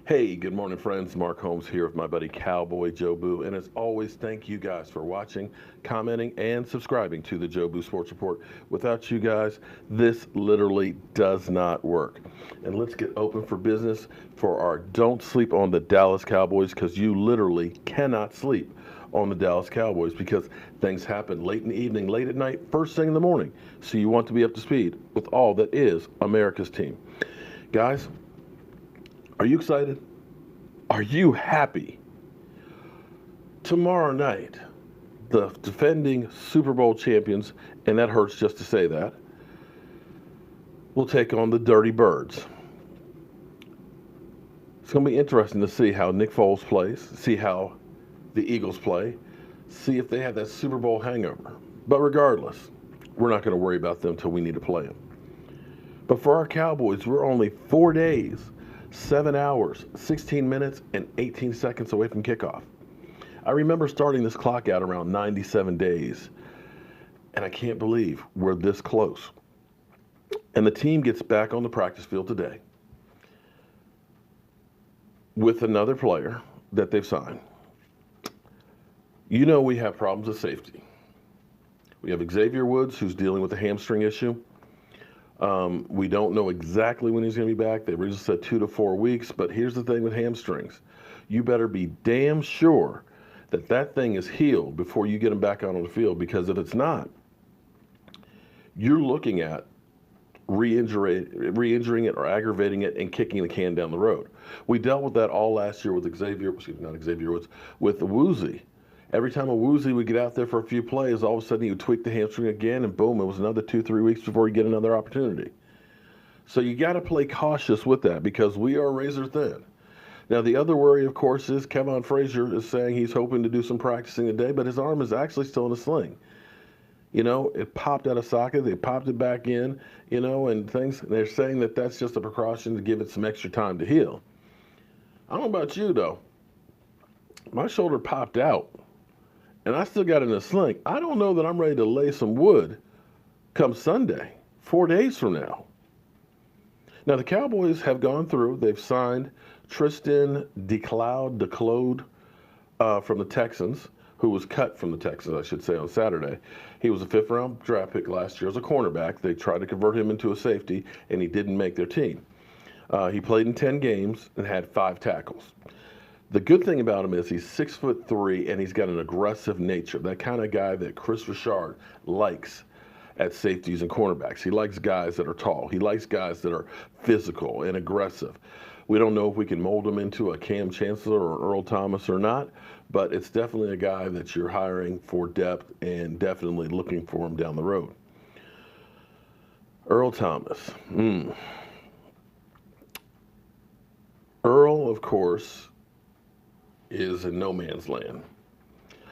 Hey, good morning, friends. Mark Holmes here with my buddy Cowboy Joe Boo. And as always, thank you guys for watching, commenting, and subscribing to the Joe Boo Sports Report. Without you guys, this literally does not work. And let's get open for business for our Don't Sleep on the Dallas Cowboys, because you literally cannot sleep on the Dallas Cowboys because things happen late in the evening, late at night, first thing in the morning. So you want to be up to speed with all that is America's team. Guys, are you excited? Are you happy? Tomorrow night, the defending Super Bowl champions, and that hurts just to say that, will take on the Dirty Birds. It's going to be interesting to see how Nick Foles plays, see how the Eagles play, see if they have that Super Bowl hangover. But regardless, we're not going to worry about them until we need to play them. But for our Cowboys, we're only 4 days, 7 hours, 16 minutes, and 18 seconds away from kickoff. I remember starting this clock out around 97 days, and I can't believe we're this close. And the team gets back on the practice field today with another player that they've signed. You know we have problems with safety. We have Xavier Woods, who's dealing with a hamstring issue. We don't know exactly when he's going to be back. They originally said 2 to 4 weeks, but here's the thing with hamstrings. You better be damn sure that that thing is healed before you get him back out on the field, because if it's not, you're looking at re-injuring it or aggravating it and kicking the can down the road. We dealt with that all last year with not Xavier Woods, with the Woozy. Every time a Woozy would get out there for a few plays, all of a sudden he would tweak the hamstring again, and boom, it was another 2-3 weeks before you get another opportunity. So you got to play cautious with that because we are razor thin. Now, the other worry, of course, is Kevon Frazier is saying he's hoping to do some practicing today, but his arm is actually still in a sling. You know, it popped out of socket, they popped it back in, you know, and things. They're saying that that's just a precaution to give it some extra time to heal. I don't know about you, though. My shoulder popped out, and I still got it in a sling. I don't know that I'm ready to lay some wood come Sunday, 4 days from now. Now, the Cowboys have gone through. They've signed Tristan DeClaude from the Texans, who was cut from the Texans, I should say, on Saturday. He was a fifth-round draft pick last year as a cornerback. They tried to convert him into a safety, and he didn't make their team. He played in 10 games and had 5 tackles. The good thing about him is he's 6'3", and he's got an aggressive nature, that kind of guy that Chris Richard likes at safeties and cornerbacks. He likes guys that are tall. He likes guys that are physical and aggressive. We don't know if we can mold him into a Cam Chancellor or Earl Thomas or not, but it's definitely a guy that you're hiring for depth and definitely looking for him down the road. Earl Thomas. Earl, of course, is in no man's land,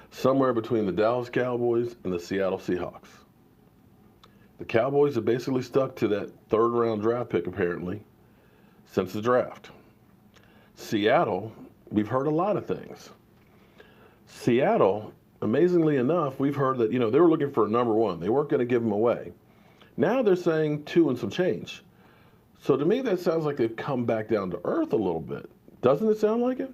somewhere between the Dallas Cowboys and the Seattle Seahawks. The Cowboys have basically stuck to that third-round draft pick, apparently, since the draft. Seattle, we've heard a lot of things. Seattle, amazingly enough, we've heard that, they were looking for a number 1. They weren't going to give him away. Now they're saying 2 and some change. So to me, that sounds like they've come back down to earth a little bit. Doesn't it sound like it?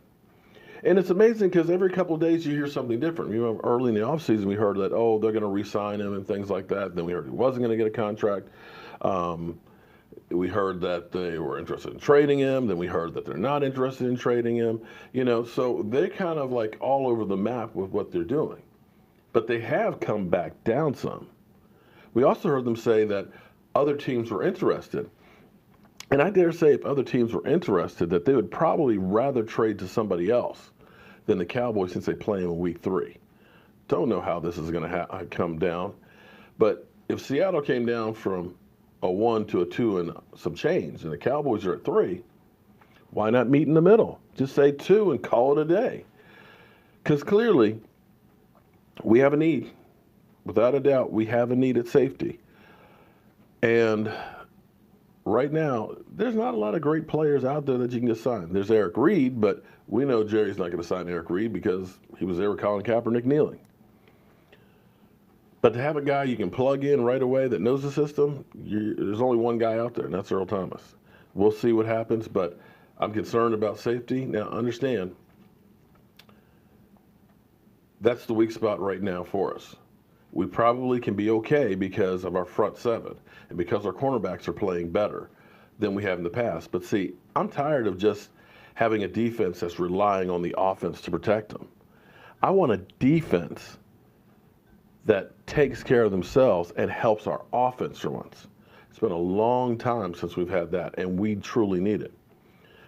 And it's amazing because every couple of days you hear something different. You know, early in the offseason, we heard that, they're going to re-sign him and things like that. Then we heard he wasn't going to get a contract. We heard that they were interested in trading him. Then we heard that they're not interested in trading him. So they're kind of like all over the map with what they're doing. But they have come back down some. We also heard them say that other teams were interested. And I dare say if other teams were interested, that they would probably rather trade to somebody else than the Cowboys since they play in week 3. Don't know how this is going to come down. But if Seattle came down from a 1 to a 2 and some change, and the Cowboys are at 3, why not meet in the middle? Just say 2 and call it a day. Because clearly, we have a need. Without a doubt, we have a need at safety. And right now, there's not a lot of great players out there that you can just sign. There's Eric Reed, but we know Jerry's not going to sign Eric Reed because he was there with Colin Kaepernick kneeling. But to have a guy you can plug in right away that knows the system, there's only one guy out there, and that's Earl Thomas. We'll see what happens, but I'm concerned about safety. Now, understand, that's the weak spot right now for us. We probably can be okay because of our front seven and because our cornerbacks are playing better than we have in the past. But see, I'm tired of just having a defense that's relying on the offense to protect them. I want a defense that takes care of themselves and helps our offense for once. It's been a long time since we've had that, and we truly need it.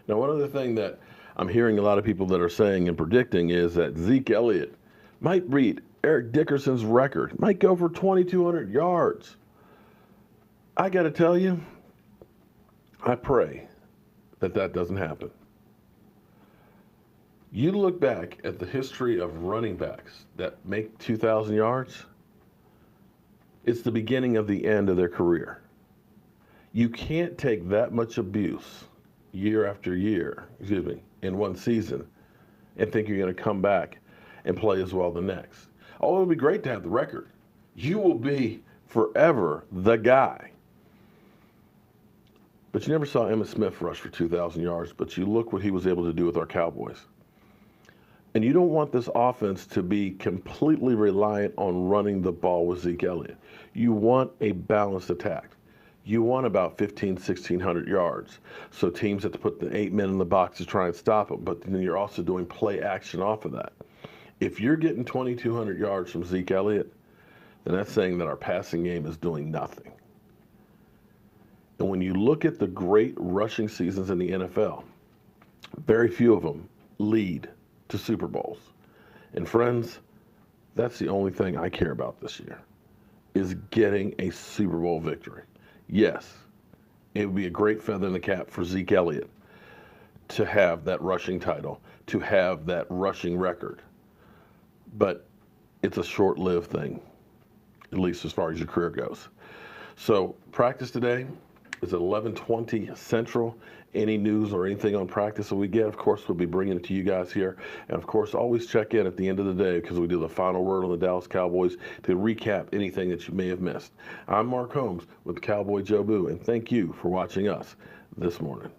Now, one other thing that I'm hearing a lot of people that are saying and predicting is that Zeke Elliott might beat Eric Dickerson's record, might go for 2,200 yards. I got to tell you, I pray that that doesn't happen. You look back at the history of running backs that make 2,000 yards, it's the beginning of the end of their career. You can't take that much abuse year after year, in one season and think you're going to come back and play as well the next. Oh, it would be great to have the record. You will be forever the guy. But you never saw Emmitt Smith rush for 2,000 yards, but you look what he was able to do with our Cowboys. And you don't want this offense to be completely reliant on running the ball with Zeke Elliott. You want a balanced attack. You want about 1,600 yards. So teams have to put the 8 men in the box to try and stop them, but then you're also doing play action off of that. If you're getting 2,200 yards from Zeke Elliott, then that's saying that our passing game is doing nothing. And when you look at the great rushing seasons in the NFL, very few of them lead to Super Bowls. And friends, that's the only thing I care about this year, is getting a Super Bowl victory. Yes, it would be a great feather in the cap for Zeke Elliott to have that rushing title, to have that rushing record. But it's a short-lived thing, at least as far as your career goes. So practice today is at 11:20 Central. Any news or anything on practice that we get, of course, we'll be bringing it to you guys here. And, of course, always check in at the end of the day because we do the final word on the Dallas Cowboys to recap anything that you may have missed. I'm Mark Holmes with Cowboy Joe Boo, and thank you for watching us this morning.